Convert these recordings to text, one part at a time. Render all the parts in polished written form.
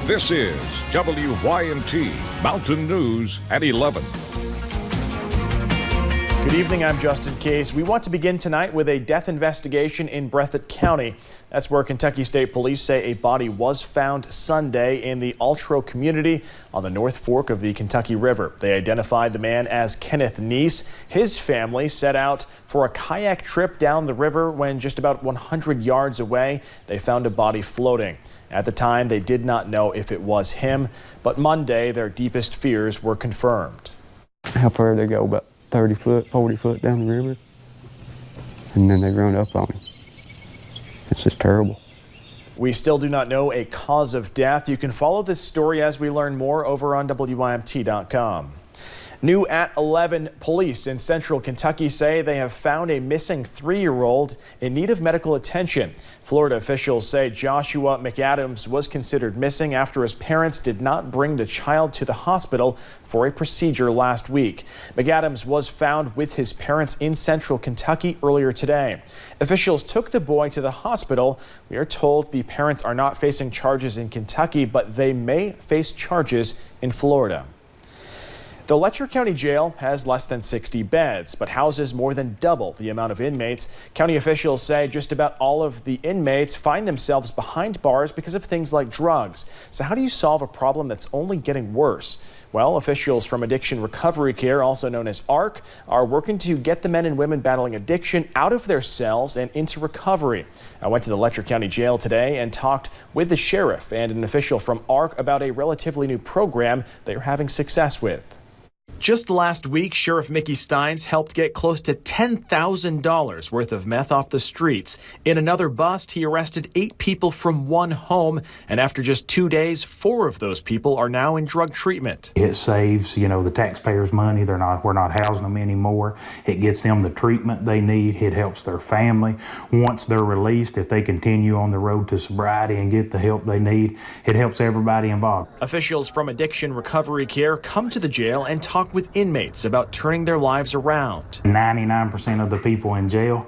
This is WYMT Mountain News at 11. Good evening, I'm Justin Case. We want to begin tonight with a death investigation in Breathitt County. That's where Kentucky State Police say a body was found Sunday in the Altro community on the North Fork of the Kentucky River. They identified the man as Kenneth Neese. His family set out for a kayak trip down the river when just about 100 yards away, they found a body floating. At the time, they did not know if it was him, but Monday, their deepest fears were confirmed. How far did they go? About 30 foot, 40 foot down the river, and then they run up on him. It's just terrible. We still do not know a cause of death. You can follow this story as we learn more over on WYMT.com. New at 11 police in central Kentucky say they have found a missing 3-year-old in need of medical attention. Florida officials say Joshua McAdams was considered missing after his parents did not bring the child to the hospital for a procedure last week. McAdams was found with his parents in central Kentucky earlier today. Officials took the boy to the hospital. We are told the parents are not facing charges in Kentucky, but they may face charges in Florida. The Letcher County Jail has less than 60 beds, but houses more than double the amount of inmates. County officials say just about all of the inmates find themselves behind bars because of things like drugs. So how do you solve a problem that's only getting worse? Well, officials from Addiction Recovery Care, also known as ARC, are working to get the men and women battling addiction out of their cells and into recovery. I went to the Letcher County Jail today and talked with the sheriff and an official from ARC about a relatively new program they are having success with. Just last week, Sheriff Mickey Steins helped get close to $10,000 worth of meth off the streets. In another bust, he arrested 8 people from one home, and after just 2 days, 4 of those people are now in drug treatment. It saves, the taxpayers' money. We're not housing them anymore. It gets them the treatment they need. It helps their family. Once they're released, if they continue on the road to sobriety and get the help they need, it helps everybody involved. Officials from Addiction Recovery Care come to the jail and talk with inmates about turning their lives around. 99% of the people in jail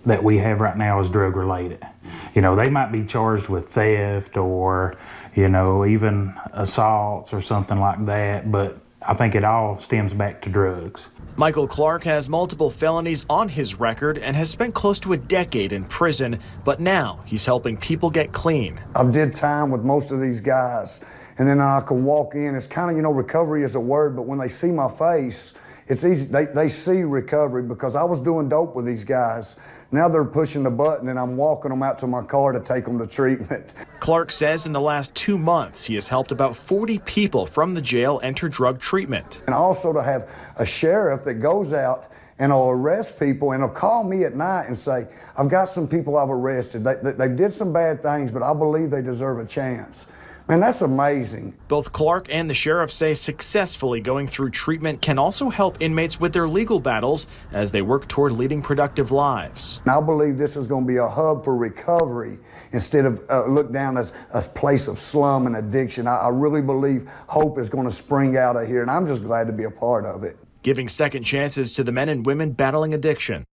that we have right now is drug related. They might be charged with theft or, even assaults or something like that, but I think it all stems back to drugs. Michael Clark has multiple felonies on his record and has spent close to a decade in prison, but now he's helping people get clean. I've did time with most of these guys, and then I can walk in. It's kind of, recovery is a word, but when they see my face, it's easy. They see recovery because I was doing dope with these guys. Now they're pushing the button and I'm walking them out to my car to take them to treatment. Clark says in the last 2 months, he has helped about 40 people from the jail enter drug treatment. And also to have a sheriff that goes out and will arrest people and will call me at night and say, I've got some people I've arrested. They did some bad things, but I believe they deserve a chance. Man, that's amazing. Both Clark and the sheriff say successfully going through treatment can also help inmates with their legal battles as they work toward leading productive lives. And I believe this is going to be a hub for recovery instead of looked down as a place of slum and addiction. I really believe hope is going to spring out of here, and I'm just glad to be a part of it. Giving second chances to the men and women battling addiction.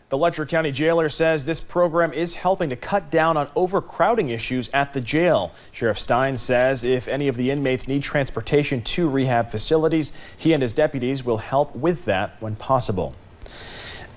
The Letcher County jailer says this program is helping to cut down on overcrowding issues at the jail. Sheriff Stein says if any of the inmates need transportation to rehab facilities, he and his deputies will help with that when possible.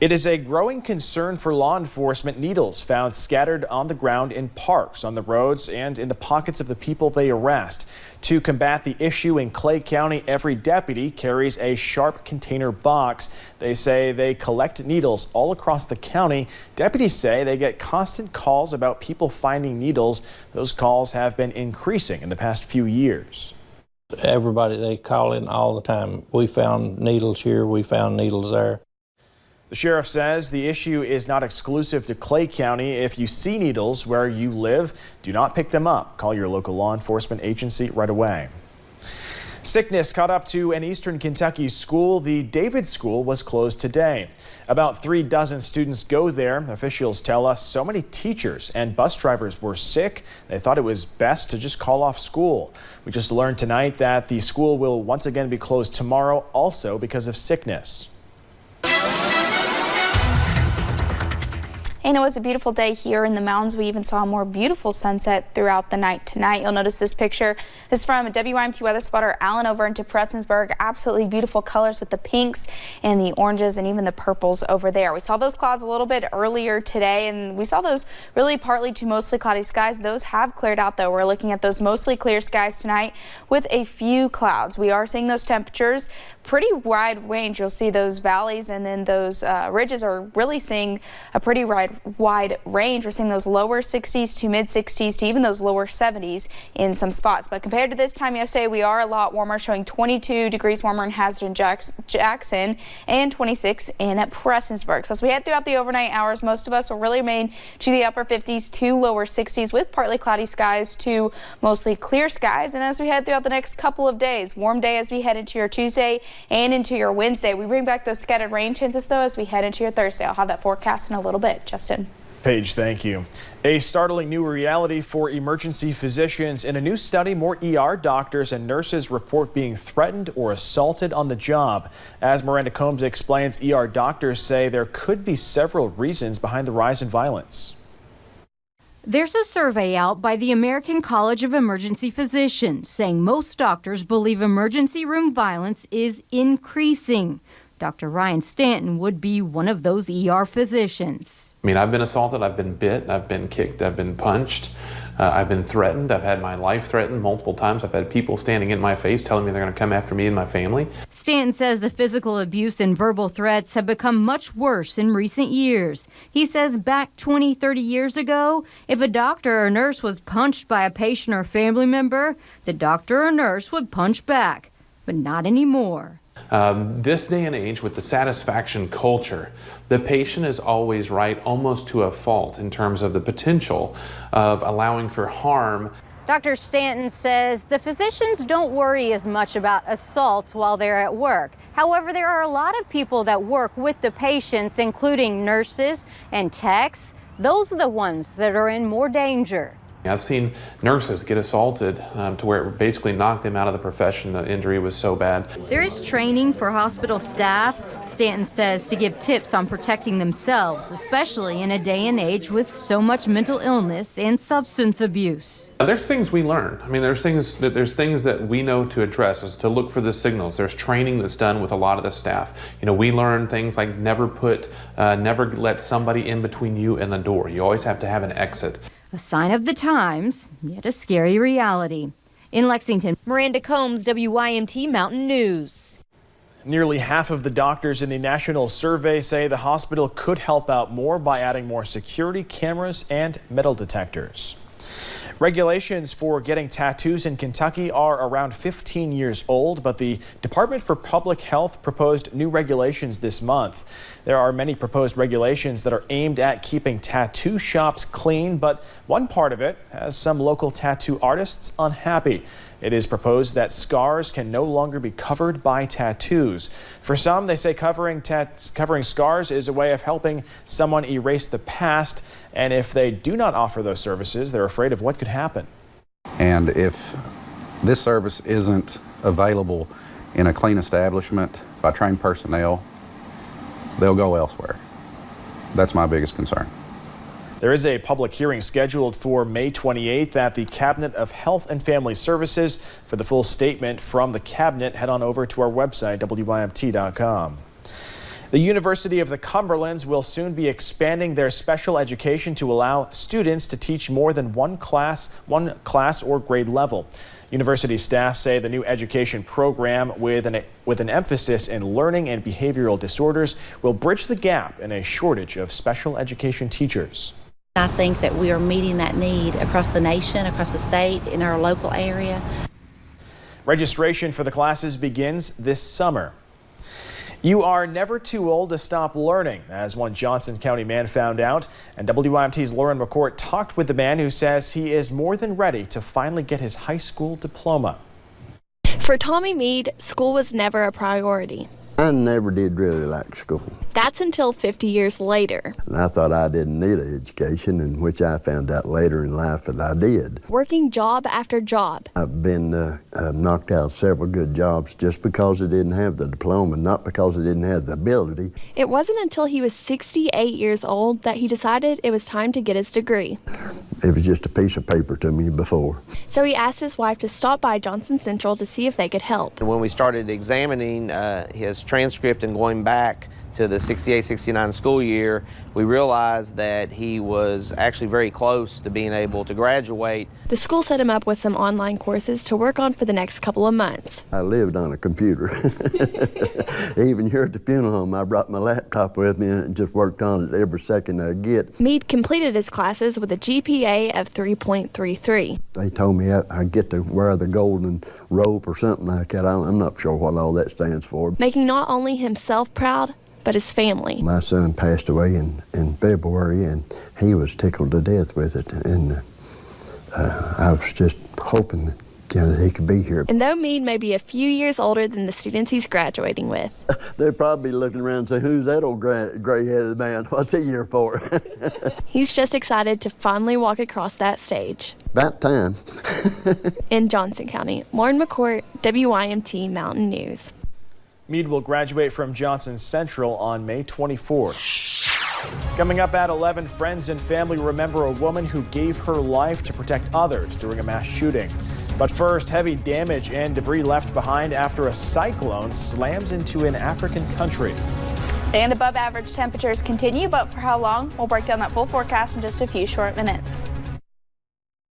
It is a growing concern for law enforcement. Needles found scattered on the ground in parks, on the roads, and in the pockets of the people they arrest. To combat the issue in Clay County, every deputy carries a sharp container box. They say they collect needles all across the county. Deputies say they get constant calls about people finding needles. Those calls have been increasing in the past few years. Everybody, they call in all the time. We found needles here, we found needles there. The sheriff says the issue is not exclusive to Clay County. If you see needles where you live, do not pick them up. Call your local law enforcement agency right away. Sickness caught up to an eastern Kentucky school. The David School was closed today. About 36 students go there. Officials tell us so many teachers and bus drivers were sick, they thought it was best to just call off school. We just learned tonight that the school will once again be closed tomorrow, also because of sickness. And it was a beautiful day here in the mountains. We even saw a more beautiful sunset throughout the night tonight. You'll notice this picture is from a WYMT weather spotter Alan over into Prestonsburg. Absolutely beautiful colors with the pinks and the oranges and even the purples over there. We saw those clouds a little bit earlier today, and we saw those really partly to mostly cloudy skies. Those have cleared out though. We're looking at those mostly clear skies tonight with a few clouds. We are seeing those temperatures pretty wide range. You'll see those valleys and then those ridges are really seeing a pretty wide range. We're seeing those lower 60s to mid 60s to even those lower 70s in some spots. But compared to this time yesterday, we are a lot warmer, showing 22 degrees warmer in Hazard and Jackson and 26 in Prestonsburg. So as we head throughout the overnight hours, most of us will really remain to the upper 50s to lower 60s with partly cloudy skies to mostly clear skies. And as we head throughout the next couple of days, warm day as we head into your Tuesday and into your Wednesday. We bring back those scattered rain chances though as we head into your Thursday. I'll have that forecast in a little bit. Justin. Paige, thank you. A startling new reality for emergency physicians. In a new study, more ER doctors and nurses report being threatened or assaulted on the job. As Miranda Combs explains, ER doctors say there could be several reasons behind the rise in violence. There's a survey out by the American College of Emergency Physicians saying most doctors believe emergency room violence is increasing. Dr. Ryan Stanton would be one of those ER physicians. I mean, I've been assaulted, I've been bit, I've been kicked, I've been punched, I've been threatened, I've had my life threatened multiple times. I've had people standing in my face telling me they're going to come after me and my family. Stanton says the physical abuse and verbal threats have become much worse in recent years. He says back 20, 30 years ago, if a doctor or nurse was punched by a patient or family member, the doctor or nurse would punch back, but not anymore. This day and age, with the satisfaction culture, the patient is always right, almost to a fault, in terms of the potential of allowing for harm. Dr. Stanton says the physicians don't worry as much about assaults while they're at work. However, there are a lot of people that work with the patients, including nurses and techs. Those are the ones that are in more danger. I've seen nurses get assaulted to where it basically knocked them out of the profession. The injury was so bad. There is training for hospital staff, Stanton says, to give tips on protecting themselves, especially in a day and age with so much mental illness and substance abuse. There's things we learn. I mean, there's things that we know to address, is to look for the signals. There's training that's done with a lot of the staff. You know, we learn things like never let somebody in between you and the door. You always have to have an exit. A sign of the times, yet a scary reality. In Lexington, Miranda Combs, WYMT Mountain News. Nearly half of the doctors in the national survey say the hospital could help out more by adding more security cameras and metal detectors. Regulations for getting tattoos in Kentucky are around 15 years old, but the Department for Public Health proposed new regulations this month. There are many proposed regulations that are aimed at keeping tattoo shops clean, but one part of it has some local tattoo artists unhappy. It is proposed that scars can no longer be covered by tattoos. For some, they say covering scars is a way of helping someone erase the past, and if they do not offer those services, they're afraid of what could happen. And if this service isn't available in a clean establishment by trained personnel, they'll go elsewhere. That's my biggest concern. There is a public hearing scheduled for May 28th at the Cabinet of Health and Family Services. For the full statement from the Cabinet, head on over to our website, WYMT.com. The University of the Cumberlands will soon be expanding their special education to allow students to teach more than one class or grade level. University staff say the new education program with an emphasis in learning and behavioral disorders will bridge the gap in a shortage of special education teachers. I think that we are meeting that need across the nation, across the state, in our local area. Registration for the classes begins this summer. You are never too old to stop learning, as one Johnson County man found out. And WYMT's Lauren McCourt talked with the man who says he is more than ready to finally get his high school diploma. For Tommy Mead, school was never a priority. I never did really like school. That's until 50 years later. And I thought I didn't need an education, in which I found out later in life that I did. Working job after job. I've been knocked out of several good jobs just because I didn't have the diploma, not because I didn't have the ability. It wasn't until he was 68 years old that he decided it was time to get his degree. It was just a piece of paper to me before. So he asked his wife to stop by Johnson Central to see if they could help. When we started examining his transcript and going back to the 68-69 school year, we realized that he was actually very close to being able to graduate. The school set him up with some online courses to work on for the next couple of months. I lived on a computer. Even here at the funeral home, I brought my laptop with me and just worked on it every second I get. Meade completed his classes with a GPA of 3.33. They told me I'd get to wear the golden robe or something like that. I'm not sure what all that stands for. Making not only himself proud, but his family. My son passed away in February, and he was tickled to death with it. And I was just hoping that he could be here. And though Meade may be a few years older than the students he's graduating with, they're probably looking around and saying, "Who's that old gray-headed man? What's he here for?" he's just excited to finally walk across that stage. About time. In Johnson County, Lauren McCourt, WYMT Mountain News. Meade will graduate from Johnson Central on May 24th. Coming up at 11, friends and family remember a woman who gave her life to protect others during a mass shooting. But first, heavy damage and debris left behind after a cyclone slams into an African country. And above average temperatures continue, but for how long? We'll break down that full forecast in just a few short minutes.